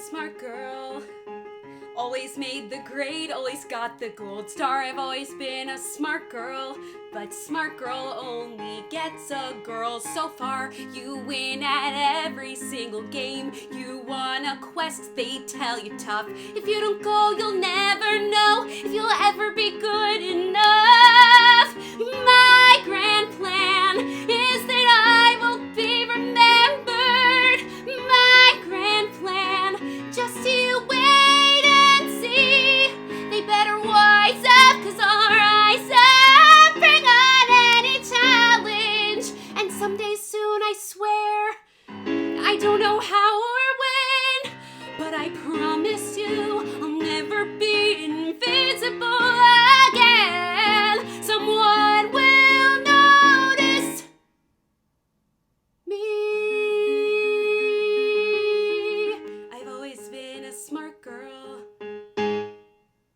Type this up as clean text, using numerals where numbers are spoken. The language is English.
smart girl. Always made the grade, always got the gold star. I've always been a smart girl, but smart girl only gets a girl so far. You win at every single game. You won a quest, they tell you tough. If you don't go, you'll never know if you'll ever be good enough. My grand plan is that I will be remembered. My grand plan, just you wait and see. They better wise up, 'cause I'll rise up, bring on any challenge. And someday soon, I swear, I don't know how or when, but I promise you I'll never be